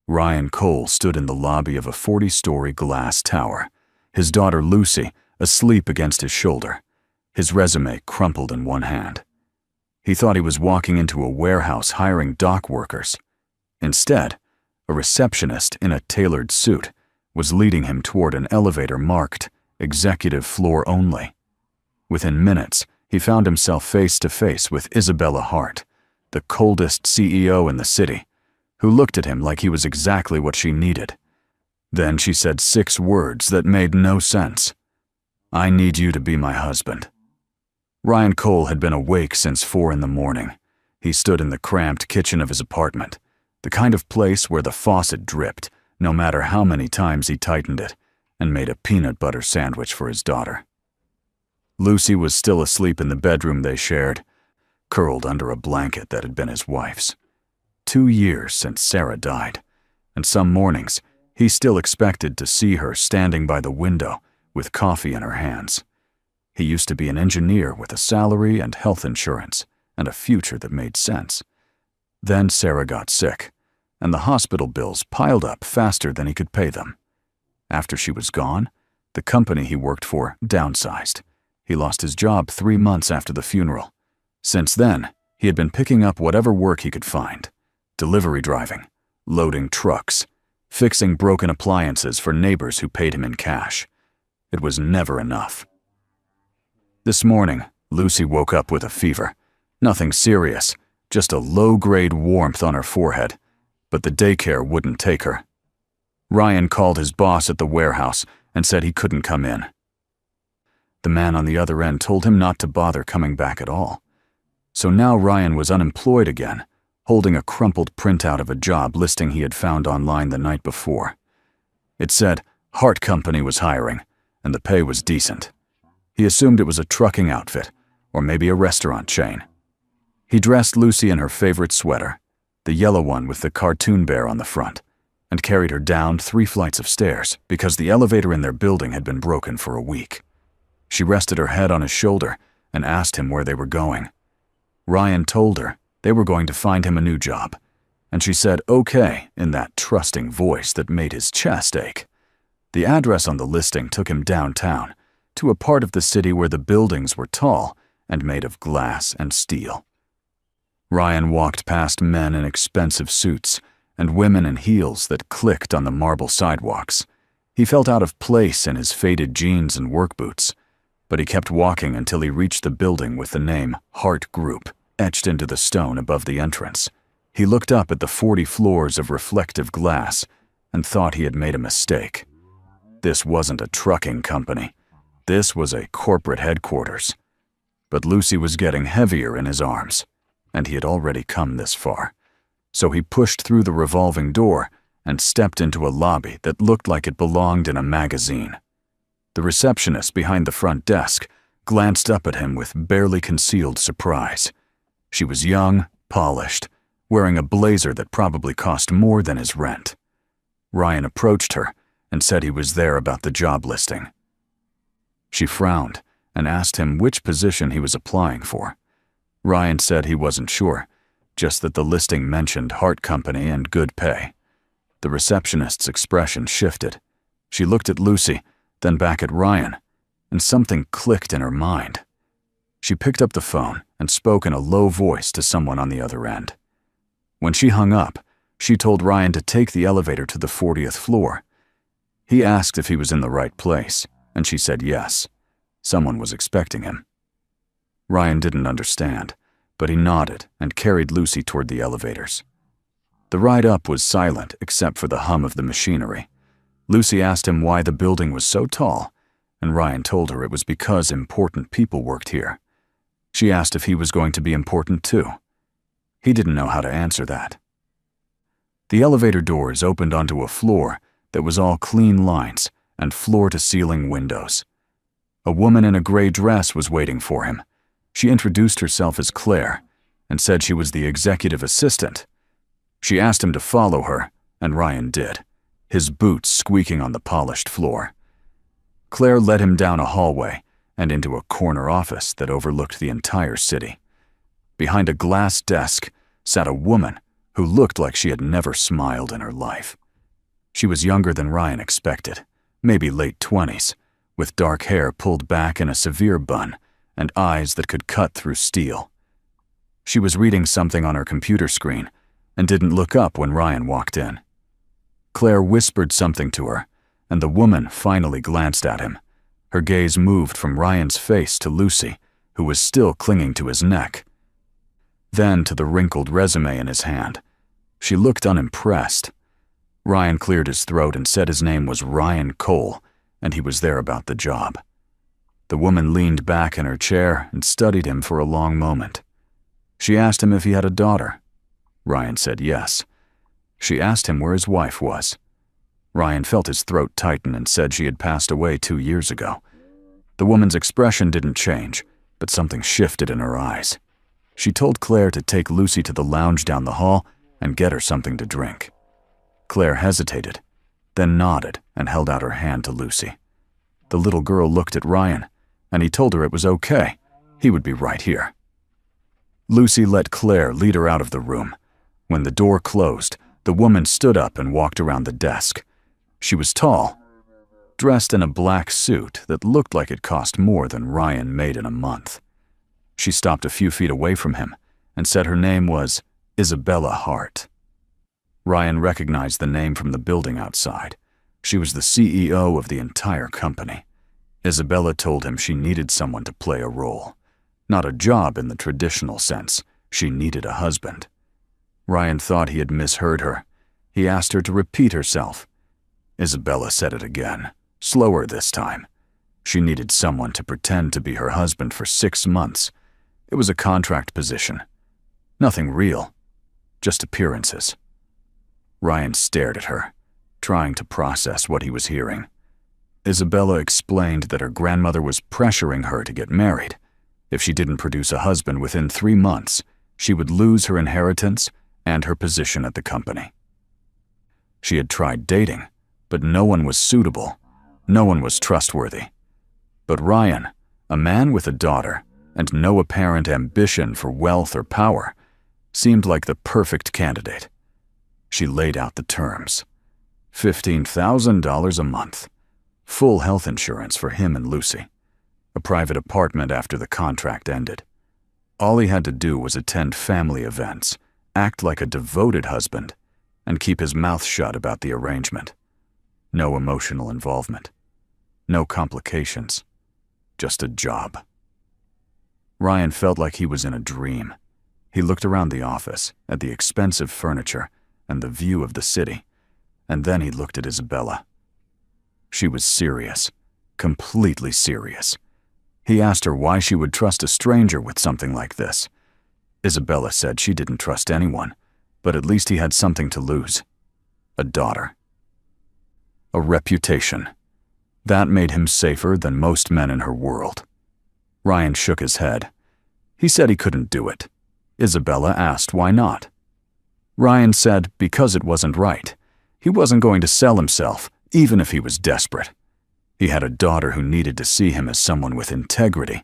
Ryan Cole stood in the lobby of a 40-story glass tower, his daughter Lucy asleep against his shoulder, his resume crumpled in one hand. He thought he was walking into a warehouse hiring dock workers. Instead, a receptionist in a tailored suit was leading him toward an elevator marked "Executive Floor Only." Within minutes, he found himself face to face with Isabella Hart, the coldest CEO in the city, who looked at him like he was exactly what she needed. Then she said 6 words that made no sense. "I need you to be my husband." Ryan Cole had been awake since 4 in the morning. He stood in the cramped kitchen of his apartment, the kind of place where the faucet dripped, no matter how many times he tightened it, and made a peanut butter sandwich for his daughter. Lucy was still asleep in the bedroom they shared, curled under a blanket that had been his wife's. 2 years since Sarah died, and some mornings he still expected to see her standing by the window with coffee in her hands. He used to be an engineer with a salary and health insurance and a future that made sense. Then Sarah got sick, and the hospital bills piled up faster than he could pay them. After she was gone, the company he worked for downsized. He lost his job 3 months after the funeral. Since then, he had been picking up whatever work he could find: delivery driving, loading trucks, fixing broken appliances for neighbors who paid him in cash. It was never enough. This morning, Lucy woke up with a fever. Nothing serious, just a low-grade warmth on her forehead, but the daycare wouldn't take her. Ryan called his boss at the warehouse and said he couldn't come in. The man on the other end told him not to bother coming back at all. So now Ryan was unemployed again, holding a crumpled printout of a job listing he had found online the night before. It said Hart Company was hiring, and the pay was decent. He assumed it was a trucking outfit, or maybe a restaurant chain. He dressed Lucy in her favorite sweater, the yellow one with the cartoon bear on the front, and carried her down 3 flights of stairs because the elevator in their building had been broken for a week. She rested her head on his shoulder and asked him where they were going. Ryan told her they were going to find him a new job, and she said okay in that trusting voice that made his chest ache. The address on the listing took him downtown, to a part of the city where the buildings were tall and made of glass and steel. Ryan walked past men in expensive suits and women in heels that clicked on the marble sidewalks. He felt out of place in his faded jeans and work boots, but he kept walking until he reached the building with the name Hart Group etched into the stone above the entrance. He looked up at the 40 floors of reflective glass and thought he had made a mistake. This wasn't a trucking company. This was a corporate headquarters. But Lucy was getting heavier in his arms, and he had already come this far. So he pushed through the revolving door and stepped into a lobby that looked like it belonged in a magazine. The receptionist behind the front desk glanced up at him with barely concealed surprise. She was young, polished, wearing a blazer that probably cost more than his rent. Ryan approached her and said he was there about the job listing. She frowned and asked him which position he was applying for. Ryan said he wasn't sure, just that the listing mentioned Hart Company and good pay. The receptionist's expression shifted. She looked at Lucy, then back at Ryan, and something clicked in her mind. She picked up the phone and spoke in a low voice to someone on the other end. When she hung up, she told Ryan to take the elevator to the 40th floor. He asked if he was in the right place, and she said yes. Someone was expecting him. Ryan didn't understand, but he nodded and carried Lucy toward the elevators. The ride up was silent except for the hum of the machinery. Lucy asked him why the building was so tall, and Ryan told her it was because important people worked here. She asked if he was going to be important too. He didn't know how to answer that. The elevator doors opened onto a floor that was all clean lines and floor-to-ceiling windows. A woman in a gray dress was waiting for him. She introduced herself as Claire and said she was the executive assistant. She asked him to follow her, and Ryan did, his boots squeaking on the polished floor. Claire led him down a hallway and into a corner office that overlooked the entire city. Behind a glass desk sat a woman who looked like she had never smiled in her life. She was younger than Ryan expected, maybe late 20s, with dark hair pulled back in a severe bun and eyes that could cut through steel. She was reading something on her computer screen and didn't look up when Ryan walked in. Claire whispered something to her, and the woman finally glanced at him. Her gaze moved from Ryan's face to Lucy, who was still clinging to his neck. Then to the wrinkled resume in his hand. She looked unimpressed. Ryan cleared his throat and said his name was Ryan Cole, and he was there about the job. The woman leaned back in her chair and studied him for a long moment. She asked him if he had a daughter. Ryan said yes. She asked him where his wife was. Ryan felt his throat tighten and said she had passed away 2 years ago. The woman's expression didn't change, but something shifted in her eyes. She told Claire to take Lucy to the lounge down the hall and get her something to drink. Claire hesitated, then nodded and held out her hand to Lucy. The little girl looked at Ryan, and he told her it was okay. He would be right here. Lucy let Claire lead her out of the room. When the door closed, the woman stood up and walked around the desk. She was tall, dressed in a black suit that looked like it cost more than Ryan made in a month. She stopped a few feet away from him and said her name was Isabella Hart. Ryan recognized the name from the building outside. She was the CEO of the entire company. Isabella told him she needed someone to play a role. Not a job in the traditional sense. She needed a husband. Ryan thought he had misheard her. He asked her to repeat herself. Isabella said it again, slower this time. She needed someone to pretend to be her husband for 6 months. It was a contract position. Nothing real, just appearances. Ryan stared at her, trying to process what he was hearing. Isabella explained that her grandmother was pressuring her to get married. If she didn't produce a husband within 3 months, she would lose her inheritance and her position at the company. She had tried dating, but no one was suitable. No one was trustworthy. But Ryan, a man with a daughter and no apparent ambition for wealth or power, seemed like the perfect candidate. She laid out the terms. $15,000 a month. Full health insurance for him and Lucy. A private apartment after the contract ended. All he had to do was attend family events, act like a devoted husband, and keep his mouth shut about the arrangement. No emotional involvement. No complications. Just a job. Ryan felt like he was in a dream. He looked around the office, at the expensive furniture, and the view of the city, and then he looked at Isabella. She was serious, completely serious. He asked her why she would trust a stranger with something like this. Isabella said she didn't trust anyone, but at least he had something to lose. A daughter. A reputation. That made him safer than most men in her world. Ryan shook his head. He said he couldn't do it. Isabella asked why not. Ryan said because it wasn't right. He wasn't going to sell himself, even if he was desperate. He had a daughter who needed to see him as someone with integrity,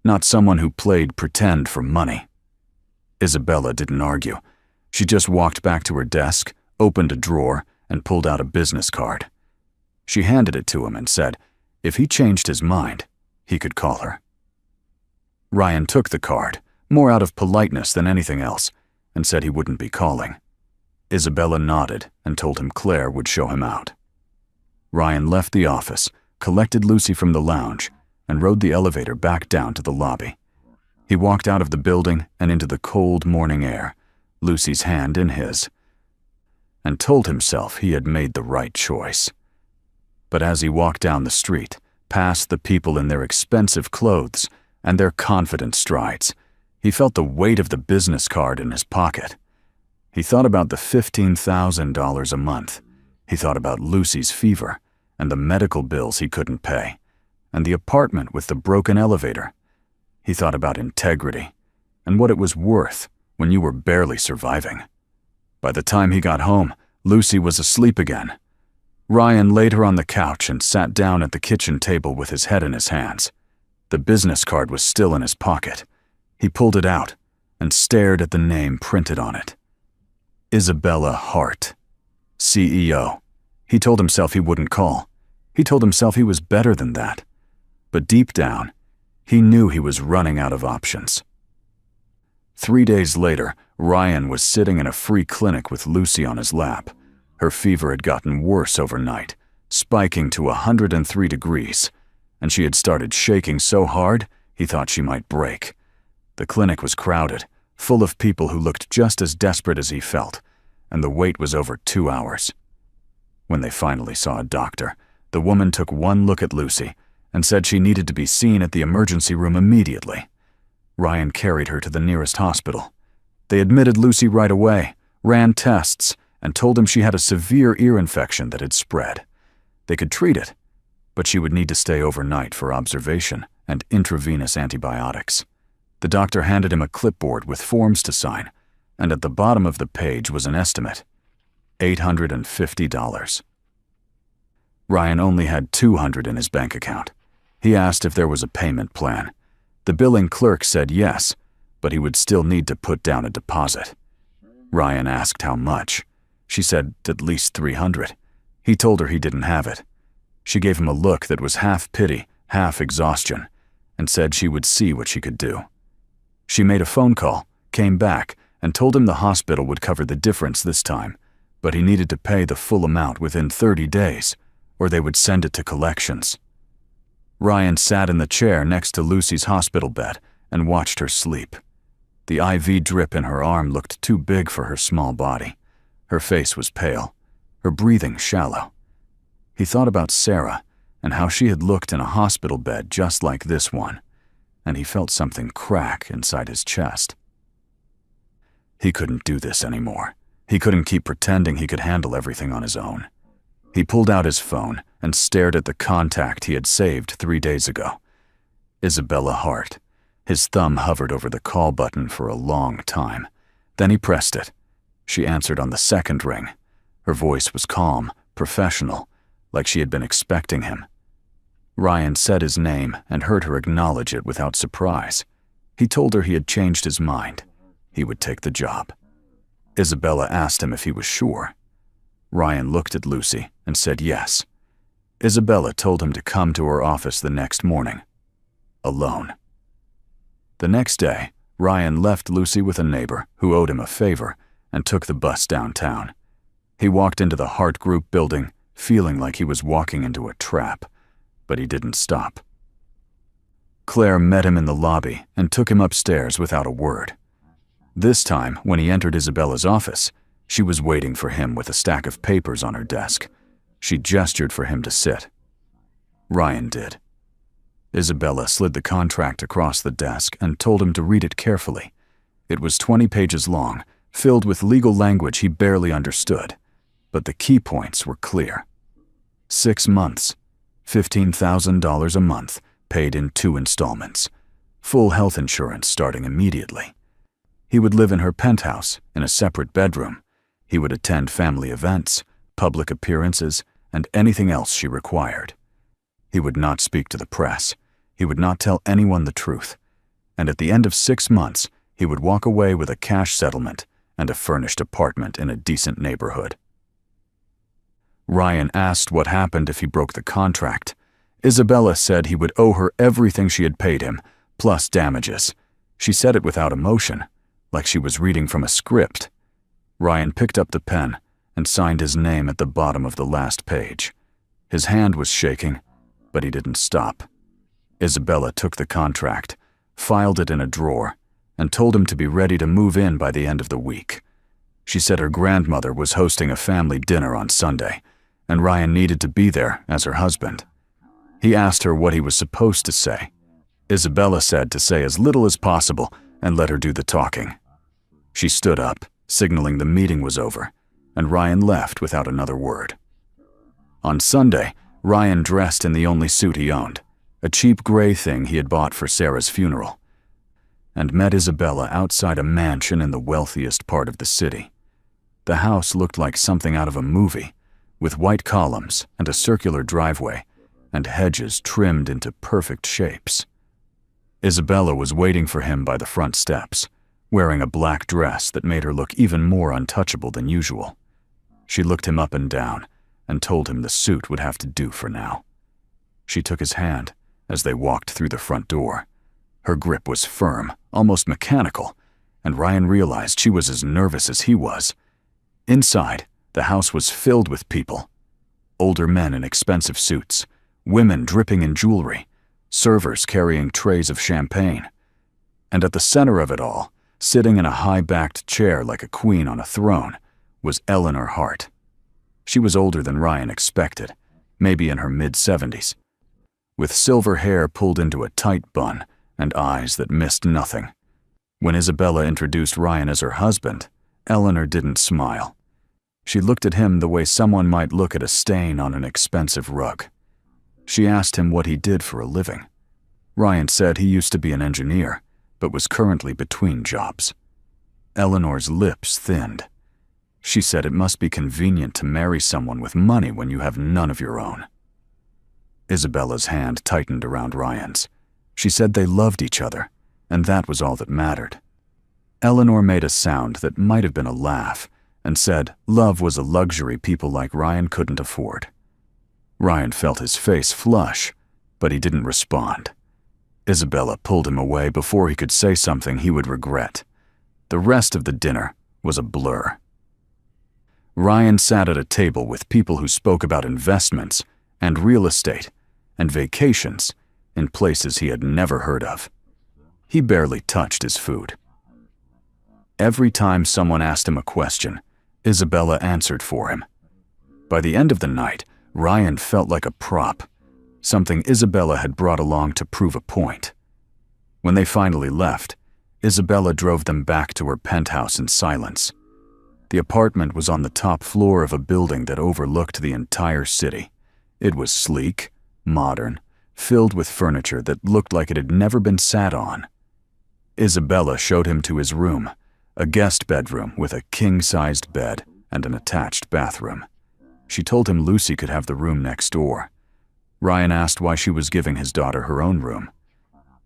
not someone who played pretend for money. Isabella didn't argue. She just walked back to her desk, opened a drawer, and pulled out a business card. She handed it to him and said, if he changed his mind, he could call her. Ryan took the card, more out of politeness than anything else, and said he wouldn't be calling. Isabella nodded and told him Claire would show him out. Ryan left the office, collected Lucy from the lounge, and rode the elevator back down to the lobby. He walked out of the building and into the cold morning air, Lucy's hand in his, and told himself he had made the right choice. But as he walked down the street, past the people in their expensive clothes and their confident strides, he felt the weight of the business card in his pocket. He thought about the $15,000 a month. He thought about Lucy's fever and the medical bills he couldn't pay, and the apartment with the broken elevator. He thought about integrity and what it was worth when you were barely surviving. By the time he got home, Lucy was asleep again. Ryan laid her on the couch and sat down at the kitchen table with his head in his hands. The business card was still in his pocket. He pulled it out and stared at the name printed on it. Isabella Hart, CEO. He told himself he wouldn't call. He told himself he was better than that. But deep down, he knew he was running out of options. 3 days later, Ryan was sitting in a free clinic with Lucy on his lap. Her fever had gotten worse overnight, spiking to 103 degrees, and she had started shaking so hard he thought she might break. The clinic was crowded, full of people who looked just as desperate as he felt, and the wait was over 2 hours. When they finally saw a doctor, the woman took one look at Lucy and said she needed to be seen at the emergency room immediately. Ryan carried her to the nearest hospital. They admitted Lucy right away, ran tests, and told him she had a severe ear infection that had spread. They could treat it, but she would need to stay overnight for observation and intravenous antibiotics. The doctor handed him a clipboard with forms to sign, and at the bottom of the page was an estimate: $850. Ryan only had $200 in his bank account. He asked if there was a payment plan. The billing clerk said yes, but he would still need to put down a deposit. Ryan asked how much. She said at least $300. He told her he didn't have it. She gave him a look that was half pity, half exhaustion, and said she would see what she could do. She made a phone call, came back, and told him the hospital would cover the difference this time, but he needed to pay the full amount within 30 days, or they would send it to collections. Ryan sat in the chair next to Lucy's hospital bed and watched her sleep. The IV drip in her arm looked too big for her small body. Her face was pale, her breathing shallow. He thought about Sarah and how she had looked in a hospital bed just like this one, and he felt something crack inside his chest. He couldn't do this anymore. He couldn't keep pretending he could handle everything on his own. He pulled out his phone and stared at the contact he had saved 3 days ago. Isabella Hart. His thumb hovered over the call button for a long time. Then he pressed it. She answered on the second ring. Her voice was calm, professional, like she had been expecting him. Ryan said his name and heard her acknowledge it without surprise. He told her he had changed his mind. He would take the job. Isabella asked him if he was sure. Ryan looked at Lucy and said yes. Isabella told him to come to her office the next morning, alone. The next day, Ryan left Lucy with a neighbor who owed him a favor and took the bus downtown. He walked into the Hart Group building, feeling like he was walking into a trap, but he didn't stop. Claire met him in the lobby and took him upstairs without a word. This time, when he entered Isabella's office, she was waiting for him with a stack of papers on her desk. She gestured for him to sit. Ryan did. Isabella slid the contract across the desk and told him to read it carefully. It was 20 pages long, filled with legal language he barely understood, but the key points were clear. 6 months, $15,000 a month, paid in 2 installments. Full health insurance starting immediately. He would live in her penthouse, in a separate bedroom. He would attend family events, public appearances, and anything else she required. He would not speak to the press. He would not tell anyone the truth. And at the end of 6 months, he would walk away with a cash settlement and a furnished apartment in a decent neighborhood. Ryan asked what happened if he broke the contract. Isabella said he would owe her everything she had paid him, plus damages. She said it without emotion, like she was reading from a script. Ryan picked up the pen and signed his name at the bottom of the last page. His hand was shaking, but he didn't stop. Isabella took the contract, filed it in a drawer, and told him to be ready to move in by the end of the week. She said her grandmother was hosting a family dinner on Sunday, and Ryan needed to be there as her husband. He asked her what he was supposed to say. Isabella said to say as little as possible and let her do the talking. She stood up, signaling the meeting was over, and Ryan left without another word. On Sunday, Ryan dressed in the only suit he owned, a cheap gray thing he had bought for Sarah's funeral, and met Isabella outside a mansion in the wealthiest part of the city. The house looked like something out of a movie, with white columns and a circular driveway, and hedges trimmed into perfect shapes. Isabella was waiting for him by the front steps, wearing a black dress that made her look even more untouchable than usual. She looked him up and down and told him the suit would have to do for now. She took his hand as they walked through the front door. Her grip was firm, almost mechanical, and Ryan realized she was as nervous as he was. Inside, the house was filled with people. Older men in expensive suits, women dripping in jewelry, servers carrying trays of champagne. And at the center of it all, sitting in a high-backed chair like a queen on a throne, was Eleanor Hart. She was older than Ryan expected, maybe in her mid-70s, with silver hair pulled into a tight bun and eyes that missed nothing. When Isabella introduced Ryan as her husband, Eleanor didn't smile. She looked at him the way someone might look at a stain on an expensive rug. She asked him what he did for a living. Ryan said he used to be an engineer, but was currently between jobs. Eleanor's lips thinned. She said it must be convenient to marry someone with money when you have none of your own. Isabella's hand tightened around Ryan's. She said they loved each other, and that was all that mattered. Eleanor made a sound that might have been a laugh and said love was a luxury people like Ryan couldn't afford. Ryan felt his face flush, but he didn't respond. Isabella pulled him away before he could say something he would regret. The rest of the dinner was a blur. Ryan sat at a table with people who spoke about investments and real estate and vacations in places he had never heard of. He barely touched his food. Every time someone asked him a question, Isabella answered for him. By the end of the night, Ryan felt like a prop, something Isabella had brought along to prove a point. When they finally left, Isabella drove them back to her penthouse in silence. The apartment was on the top floor of a building that overlooked the entire city. It was sleek, modern, filled with furniture that looked like it had never been sat on. Isabella showed him to his room, a guest bedroom with a king-sized bed and an attached bathroom. She told him Lucy could have the room next door. Ryan asked why she was giving his daughter her own room.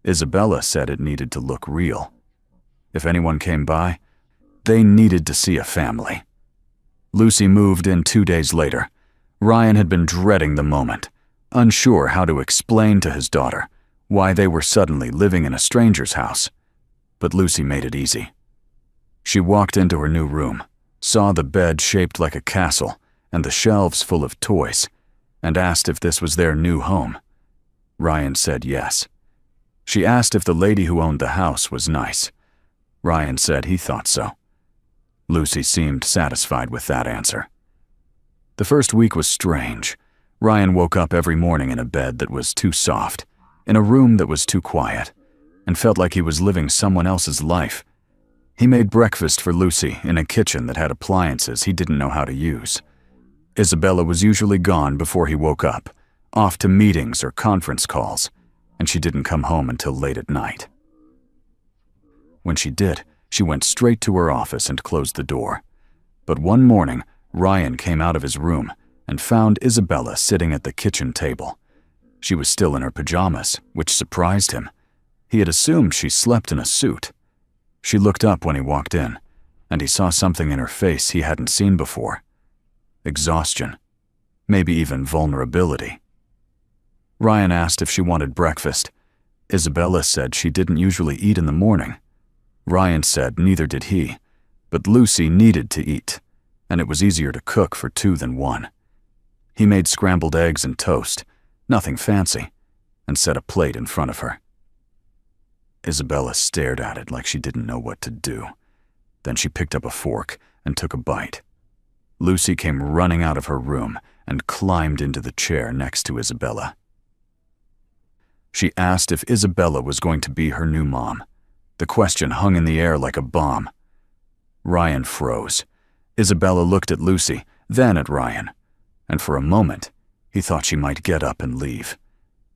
Isabella said it needed to look real. If anyone came by, they needed to see a family. Lucy moved in 2 days later. Ryan had been dreading the moment, unsure how to explain to his daughter why they were suddenly living in a stranger's house. But Lucy made it easy. She walked into her new room, saw the bed shaped like a castle and the shelves full of toys, and asked if this was their new home. Ryan said yes. She asked if the lady who owned the house was nice. Ryan said he thought so. Lucy seemed satisfied with that answer. The first week was strange. Ryan woke up every morning in a bed that was too soft, in a room that was too quiet, and felt like he was living someone else's life. He made breakfast for Lucy in a kitchen that had appliances he didn't know how to use. Isabella was usually gone before he woke up, off to meetings or conference calls, and she didn't come home until late at night. When she did, she went straight to her office and closed the door. But one morning, Ryan came out of his room and found Isabella sitting at the kitchen table. She was still in her pajamas, which surprised him. He had assumed she slept in a suit. She looked up when he walked in, and he saw something in her face he hadn't seen before. Exhaustion, maybe even vulnerability. Ryan asked if she wanted breakfast. Isabella said she didn't usually eat in the morning. Ryan said neither did he, but Lucy needed to eat, and it was easier to cook for two than one. He made scrambled eggs and toast, nothing fancy, and set a plate in front of her. Isabella stared at it like she didn't know what to do. Then she picked up a fork and took a bite. Lucy came running out of her room and climbed into the chair next to Isabella. She asked if Isabella was going to be her new mom. The question hung in the air like a bomb. Ryan froze. Isabella looked at Lucy, then at Ryan, and for a moment, he thought she might get up and leave.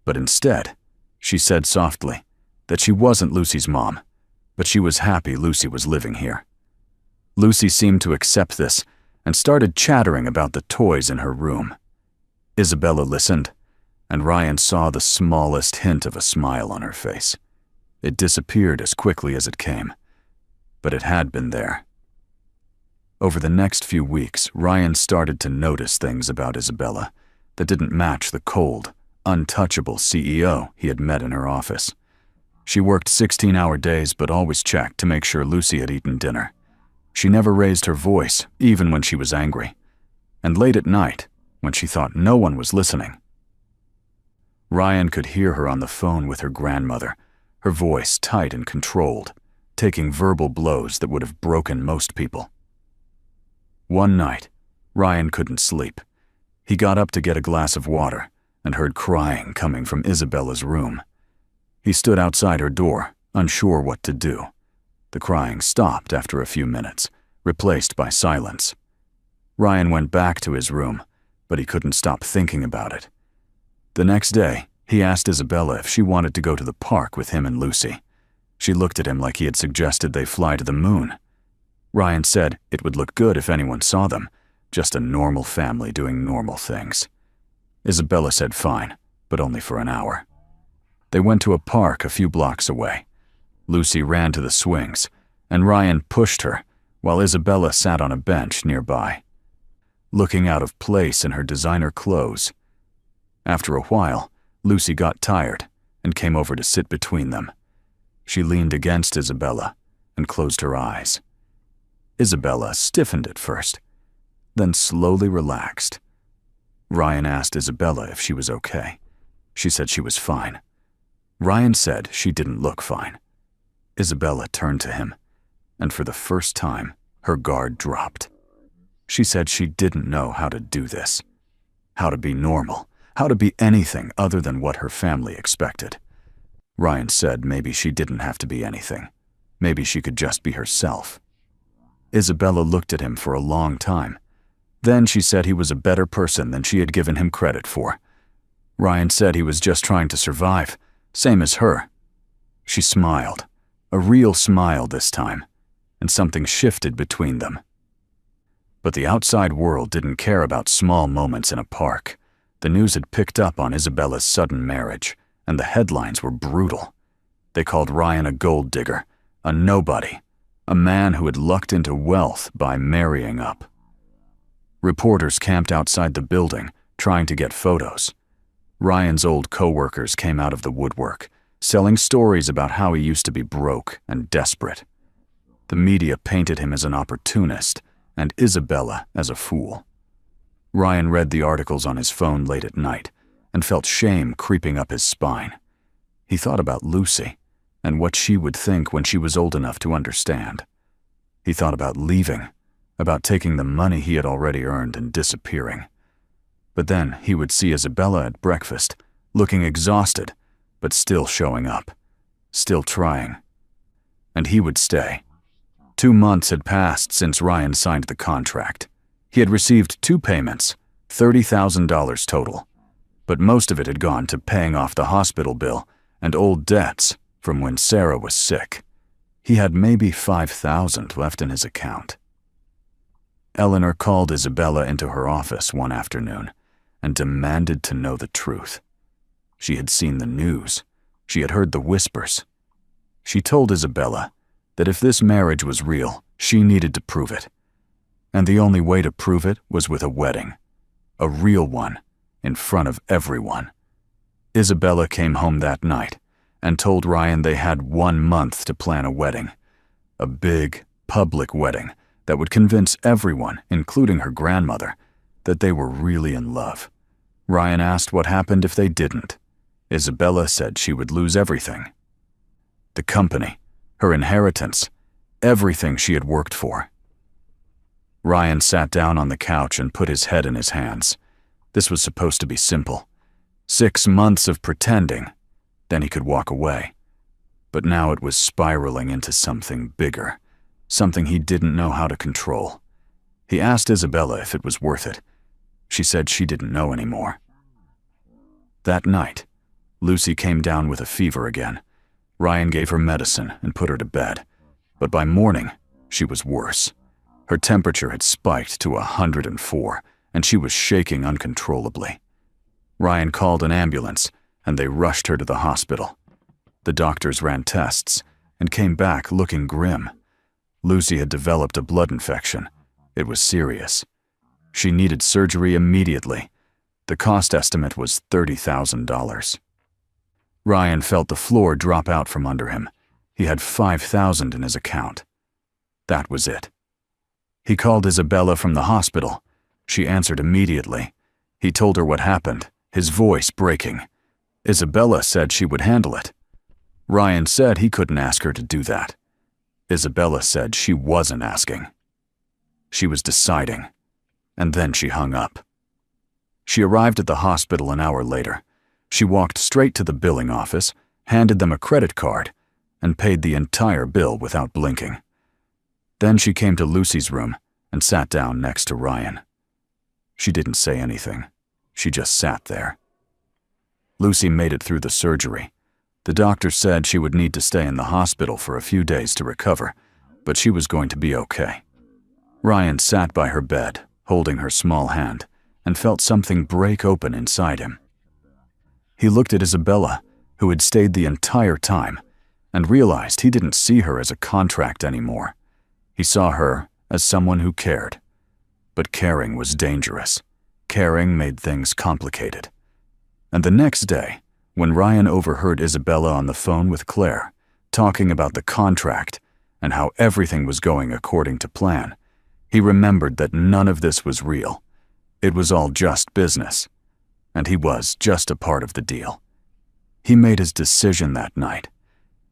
But instead, she said softly that she wasn't Lucy's mom, but she was happy Lucy was living here. Lucy seemed to accept this and started chattering about the toys in her room. Isabella listened, and Ryan saw the smallest hint of a smile on her face. It disappeared as quickly as it came. but it had been there. Over the next few weeks, Ryan started to notice things about Isabella that didn't match the cold, untouchable CEO he had met in her office. She worked 16-hour days but always checked to make sure Lucy had eaten dinner. She never raised her voice, even when she was angry. And late at night, when she thought no one was listening, Ryan could hear her on the phone with her grandmother, her voice tight and controlled, taking verbal blows that would have broken most people. One night, Ryan couldn't sleep. He got up to get a glass of water and heard crying coming from Isabella's room. He stood outside her door, unsure what to do. The crying stopped after a few minutes, replaced by silence. Ryan went back to his room, but he couldn't stop thinking about it. The next day, he asked Isabella if she wanted to go to the park with him and Lucy. She looked at him like he had suggested they fly to the moon. Ryan said it would look good if anyone saw them, just a normal family doing normal things. Isabella said fine, but only for an hour. They went to a park a few blocks away. Lucy ran to the swings, and Ryan pushed her while Isabella sat on a bench nearby, looking out of place in her designer clothes. After a while, Lucy got tired and came over to sit between them. She leaned against Isabella and closed her eyes. Isabella stiffened at first, then slowly relaxed. Ryan asked Isabella if she was okay. She said she was fine. Ryan said she didn't look fine. Isabella turned to him, and for the first time, her guard dropped. She said she didn't know how to do this, how to be normal, how to be anything other than what her family expected. Ryan said maybe she didn't have to be anything. Maybe she could just be herself. Isabella looked at him for a long time. Then she said he was a better person than she had given him credit for. Ryan said he was just trying to survive, same as her. She smiled, a real smile this time, and something shifted between them. But the outside world didn't care about small moments in a park. The news had picked up on Isabella's sudden marriage, and the headlines were brutal. They called Ryan a gold digger, a nobody, a man who had lucked into wealth by marrying up. Reporters camped outside the building, trying to get photos. Ryan's old co-workers came out of the woodwork, selling stories about how he used to be broke and desperate. The media painted him as an opportunist, and Isabella as a fool. Ryan read the articles on his phone late at night and felt shame creeping up his spine. He thought about Lucy and what she would think when she was old enough to understand. He thought about leaving, about taking the money he had already earned and disappearing. But then he would see Isabella at breakfast, looking exhausted, but still showing up, still trying. And he would stay. 2 months had passed since Ryan signed the contract. He had received 2 payments, $30,000 total, but most of it had gone to paying off the hospital bill and old debts from when Sarah was sick. He had maybe $5,000 left in his account. Eleanor called Isabella into her office one afternoon and demanded to know the truth. She had seen the news. She had heard the whispers. She told Isabella that if this marriage was real, she needed to prove it. And the only way to prove it was with a wedding, a real one, in front of everyone. Isabella came home that night and told Ryan they had 1 month to plan a wedding, a big, public wedding that would convince everyone, including her grandmother, that they were really in love. Ryan asked what happened if they didn't. Isabella said she would lose everything. The company, her inheritance, everything she had worked for. Ryan sat down on the couch and put his head in his hands. This was supposed to be simple. 6 months of pretending, then he could walk away. But now it was spiraling into something bigger, something he didn't know how to control. He asked Isabella if it was worth it. She said she didn't know anymore. That night, Lucy came down with a fever again. Ryan gave her medicine and put her to bed, but by morning, she was worse. Her temperature had spiked to 104, and she was shaking uncontrollably. Ryan called an ambulance, and they rushed her to the hospital. The doctors ran tests and came back looking grim. Lucy had developed a blood infection. It was serious. She needed surgery immediately. The cost estimate was $30,000. Ryan felt the floor drop out from under him. He had $5,000 in his account. That was it. He called Isabella from the hospital. She answered immediately. He told her what happened, his voice breaking. Isabella said she would handle it. Ryan said he couldn't ask her to do that. Isabella said she wasn't asking. She was deciding. And then she hung up. She arrived at the hospital an hour later. She walked straight to the billing office, handed them a credit card, and paid the entire bill without blinking. Then she came to Lucy's room and sat down next to Ryan. She didn't say anything. She just sat there. Lucy made it through the surgery. The doctor said she would need to stay in the hospital for a few days to recover, but she was going to be okay. Ryan sat by her bed, holding her small hand, and felt something break open inside him. He looked at Isabella, who had stayed the entire time, and realized he didn't see her as a contract anymore. He saw her as someone who cared. But caring was dangerous. Caring made things complicated. And the next day, when Ryan overheard Isabella on the phone with Claire, talking about the contract and how everything was going according to plan, he remembered that none of this was real. It was all just business, and he was just a part of the deal. He made his decision that night.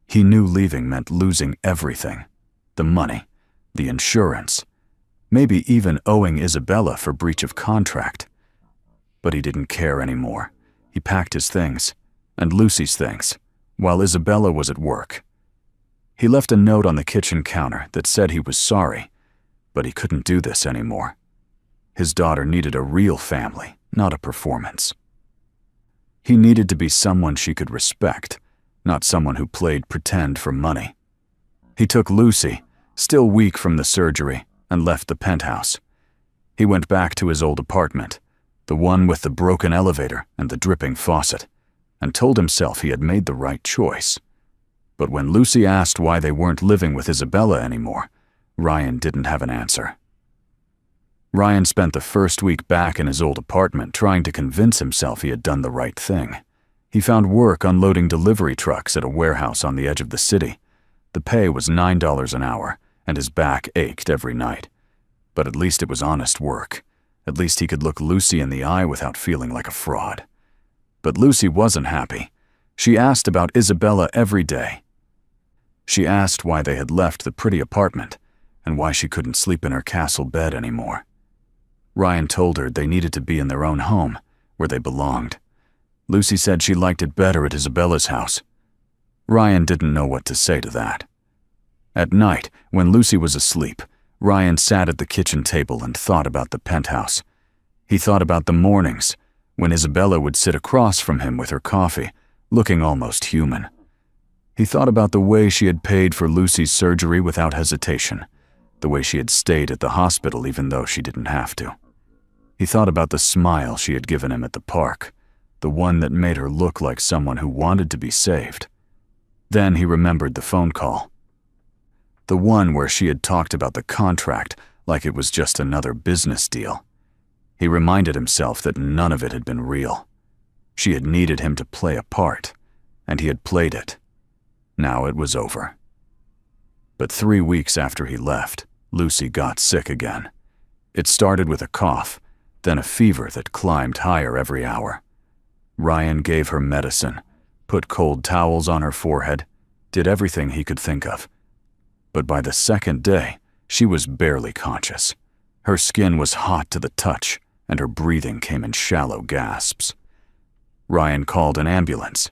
He knew leaving meant losing everything: the money, the insurance, maybe even owing Isabella for breach of contract. But he didn't care anymore. He packed his things, and Lucy's things, while Isabella was at work. He left a note on the kitchen counter that said he was sorry, but he couldn't do this anymore. His daughter needed a real family, not a performance. He needed to be someone she could respect, not someone who played pretend for money. He took Lucy, still weak from the surgery, and left the penthouse. He went back to his old apartment, the one with the broken elevator and the dripping faucet, and told himself he had made the right choice. But when Lucy asked why they weren't living with Isabella anymore, Ryan didn't have an answer. Ryan spent the first week back in his old apartment trying to convince himself he had done the right thing. He found work unloading delivery trucks at a warehouse on the edge of the city. The pay was $9 an hour, and his back ached every night. But at least it was honest work. At least he could look Lucy in the eye without feeling like a fraud. But Lucy wasn't happy. She asked about Isabella every day. She asked why they had left the pretty apartment, and why she couldn't sleep in her castle bed anymore. Ryan told her they needed to be in their own home, where they belonged. Lucy said she liked it better at Isabella's house. Ryan didn't know what to say to that. At night, when Lucy was asleep, Ryan sat at the kitchen table and thought about the penthouse. He thought about the mornings, when Isabella would sit across from him with her coffee, looking almost human. He thought about the way she had paid for Lucy's surgery without hesitation, the way she had stayed at the hospital even though she didn't have to. He thought about the smile she had given him at the park, the one that made her look like someone who wanted to be saved. Then he remembered the phone call. The one where she had talked about the contract like it was just another business deal. He reminded himself that none of it had been real. She had needed him to play a part, and he had played it. Now it was over. But 3 weeks after he left, Lucy got sick again. It started with a cough, then a fever that climbed higher every hour. Ryan gave her medicine, put cold towels on her forehead, did everything he could think of. But by the second day, she was barely conscious. Her skin was hot to the touch, and her breathing came in shallow gasps. Ryan called an ambulance.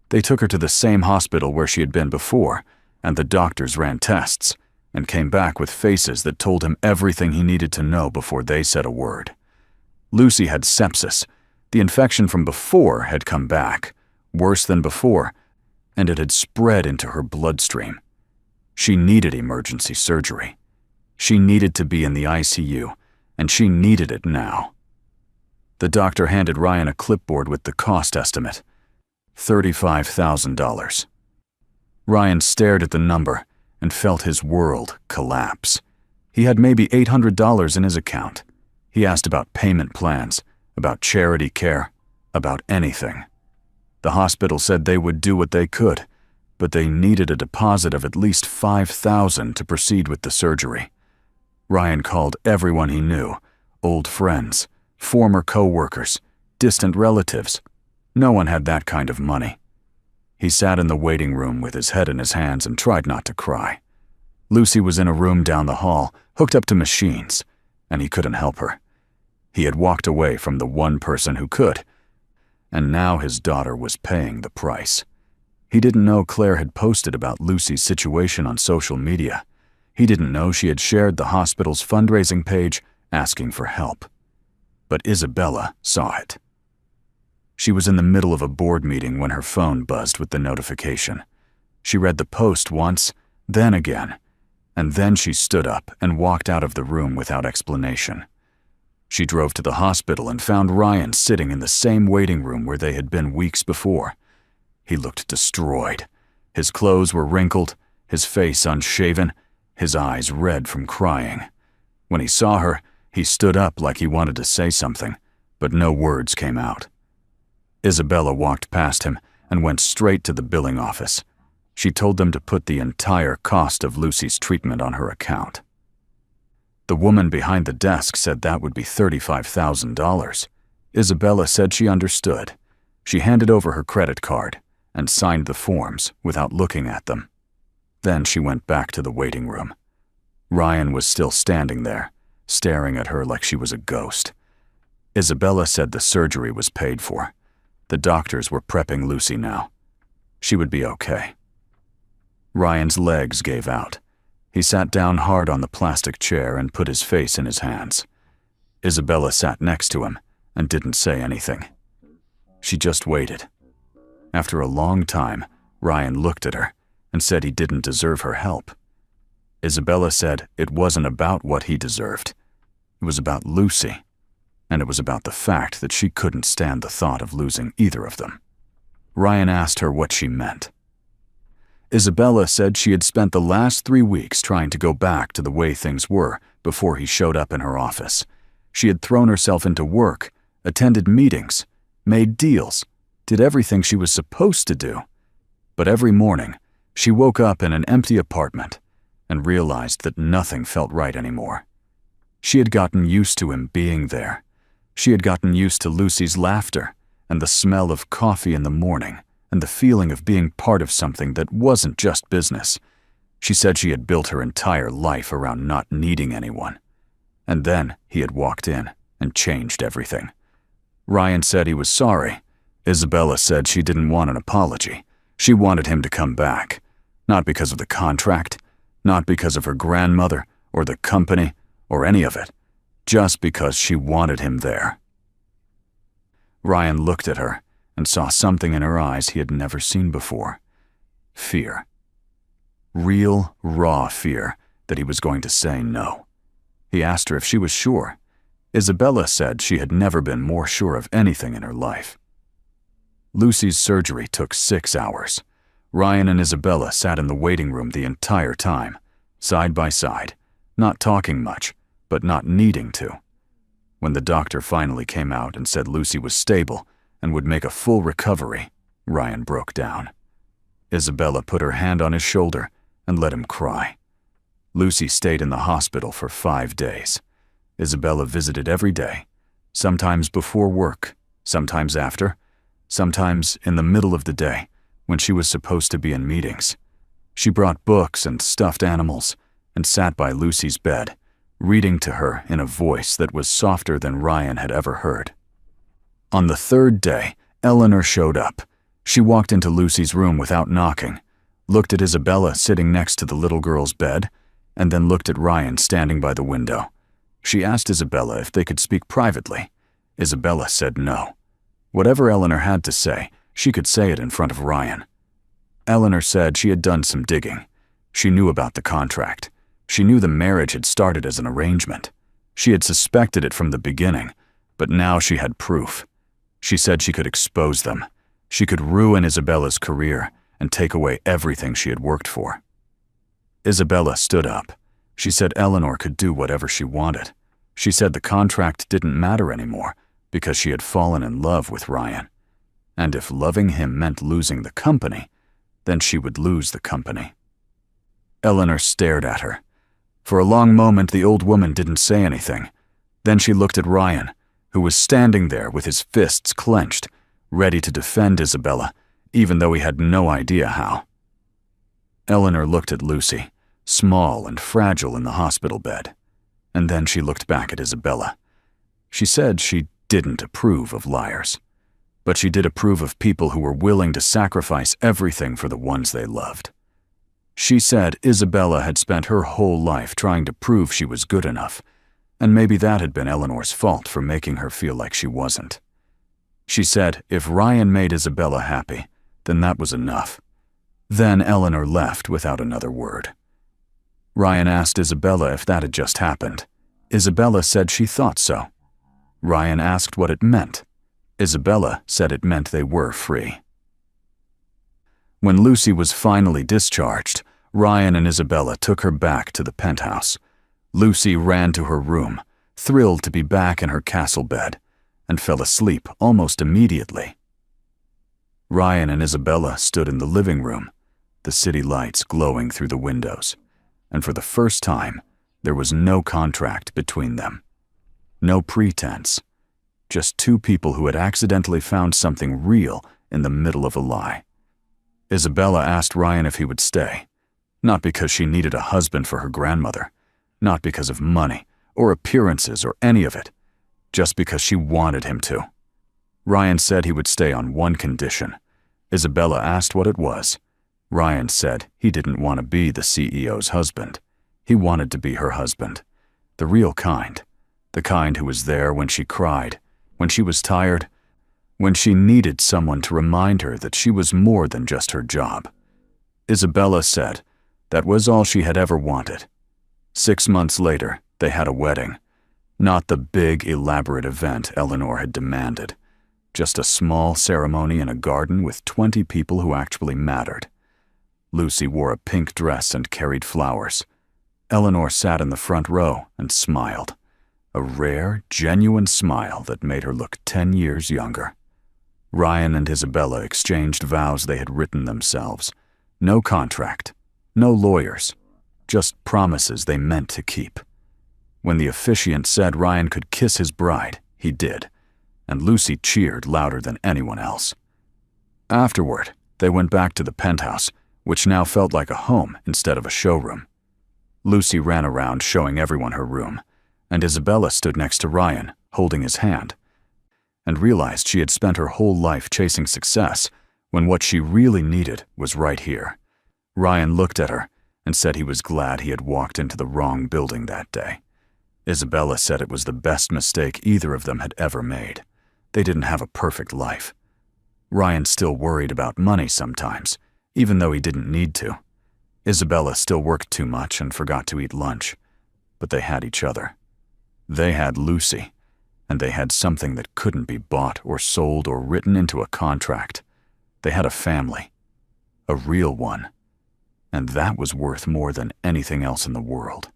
They took her to the same hospital where she had been before, and the doctors ran tests, and came back with faces that told him everything he needed to know before they said a word. Lucy had sepsis. The infection from before had come back, worse than before, and it had spread into her bloodstream. She needed emergency surgery. She needed to be in the ICU, and she needed it now. The doctor handed Ryan a clipboard with the cost estimate: $35,000. Ryan stared at the number and felt his world collapse. He had maybe $800 in his account. He asked about payment plans, about charity care, about anything. The hospital said they would do what they could, but they needed a deposit of at least $5,000 to proceed with the surgery. Ryan called everyone he knew, old friends, former co-workers, distant relatives. No one had that kind of money. He sat in the waiting room with his head in his hands and tried not to cry. Lucy was in a room down the hall, hooked up to machines, and he couldn't help her. He had walked away from the one person who could, and now his daughter was paying the price. He didn't know Claire had posted about Lucy's situation on social media. He didn't know she had shared the hospital's fundraising page asking for help. But Isabella saw it. She was in the middle of a board meeting when her phone buzzed with the notification. She read the post once, then again, and then she stood up and walked out of the room without explanation. She drove to the hospital and found Ryan sitting in the same waiting room where they had been weeks before. He looked destroyed. His clothes were wrinkled, his face unshaven, his eyes red from crying. When he saw her, he stood up like he wanted to say something, but no words came out. Isabella walked past him and went straight to the billing office. She told them to put the entire cost of Lucy's treatment on her account. The woman behind the desk said that would be $35,000. Isabella said she understood. She handed over her credit card and signed the forms without looking at them. Then she went back to the waiting room. Ryan was still standing there, staring at her like she was a ghost. Isabella said the surgery was paid for. The doctors were prepping Lucy now. She would be okay. Ryan's legs gave out. He sat down hard on the plastic chair and put his face in his hands. Isabella sat next to him and didn't say anything. She just waited. After a long time, Ryan looked at her and said he didn't deserve her help. Isabella said it wasn't about what he deserved. It was about Lucy, and it was about the fact that she couldn't stand the thought of losing either of them. Ryan asked her what she meant. Isabella said she had spent the last 3 weeks trying to go back to the way things were before he showed up in her office. She had thrown herself into work, attended meetings, made deals, did everything she was supposed to do. But every morning, she woke up in an empty apartment and realized that nothing felt right anymore. She had gotten used to him being there. She had gotten used to Lucy's laughter and the smell of coffee in the morning and the feeling of being part of something that wasn't just business. She said she had built her entire life around not needing anyone. And then he had walked in and changed everything. Ryan said he was sorry. Isabella said she didn't want an apology. She wanted him to come back. Not because of the contract, not because of her grandmother or the company or any of it, just because she wanted him there. Ryan looked at her and saw something in her eyes he had never seen before. Fear. Real, raw fear that he was going to say no. He asked her if she was sure. Isabella said she had never been more sure of anything in her life. Lucy's surgery took 6 hours. Ryan and Isabella sat in the waiting room the entire time, side by side, not talking much, but not needing to. When the doctor finally came out and said Lucy was stable and would make a full recovery, Ryan broke down. Isabella put her hand on his shoulder and let him cry. Lucy stayed in the hospital for 5 days. Isabella visited every day, sometimes before work, sometimes after, sometimes in the middle of the day when she was supposed to be in meetings. She brought books and stuffed animals and sat by Lucy's bed, reading to her in a voice that was softer than Ryan had ever heard. On the 3rd day, Eleanor showed up. She walked into Lucy's room without knocking, looked at Isabella sitting next to the little girl's bed, and then looked at Ryan standing by the window. She asked Isabella if they could speak privately. Isabella said no. Whatever Eleanor had to say, she could say it in front of Ryan. Eleanor said she had done some digging. She knew about the contract. She knew the marriage had started as an arrangement. She had suspected it from the beginning, but now she had proof. She said she could expose them. She could ruin Isabella's career and take away everything she had worked for. Isabella stood up. She said Eleanor could do whatever she wanted. She said the contract didn't matter anymore because she had fallen in love with Ryan. And if loving him meant losing the company, then she would lose the company. Eleanor stared at her. For a long moment, the old woman didn't say anything. Then she looked at Ryan, who was standing there with his fists clenched, ready to defend Isabella, even though he had no idea how. Eleanor looked at Lucy, small and fragile in the hospital bed, and then she looked back at Isabella. She said she didn't approve of liars, but she did approve of people who were willing to sacrifice everything for the ones they loved. She said Isabella had spent her whole life trying to prove she was good enough, and maybe that had been Eleanor's fault for making her feel like she wasn't. She said if Ryan made Isabella happy, then that was enough. Then Eleanor left without another word. Ryan asked Isabella if that had just happened. Isabella said she thought so. Ryan asked what it meant. Isabella said it meant they were free. When Lucy was finally discharged, Ryan and Isabella took her back to the penthouse. Lucy ran to her room, thrilled to be back in her castle bed, and fell asleep almost immediately. Ryan and Isabella stood in the living room, the city lights glowing through the windows, and for the first time, there was no contract between them. No pretense. Just two people who had accidentally found something real in the middle of a lie. Isabella asked Ryan if he would stay, not because she needed a husband for her grandmother, not because of money or appearances or any of it, just because she wanted him to. Ryan said he would stay on one condition. Isabella asked what it was. Ryan said he didn't want to be the CEO's husband. He wanted to be her husband, the real kind, the kind who was there when she cried, when she was tired, when she needed someone to remind her that she was more than just her job. Isabella said that was all she had ever wanted. 6 months later, they had a wedding. Not the big, elaborate event Eleanor had demanded. Just a small ceremony in a garden with 20 people who actually mattered. Lucy wore a pink dress and carried flowers. Eleanor sat in the front row and smiled. A rare, genuine smile that made her look 10 years younger. Ryan and Isabella exchanged vows they had written themselves. No contract, no lawyers, just promises they meant to keep. When the officiant said Ryan could kiss his bride, he did, and Lucy cheered louder than anyone else. Afterward, they went back to the penthouse, which now felt like a home instead of a showroom. Lucy ran around showing everyone her room, and Isabella stood next to Ryan, holding his hand, and realized she had spent her whole life chasing success when what she really needed was right here. Ryan looked at her and said he was glad he had walked into the wrong building that day. Isabella said it was the best mistake either of them had ever made. They didn't have a perfect life. Ryan still worried about money sometimes, even though he didn't need to. Isabella still worked too much and forgot to eat lunch, but they had each other. They had Lucy, and they had something that couldn't be bought or sold or written into a contract. They had a family, a real one, and that was worth more than anything else in the world.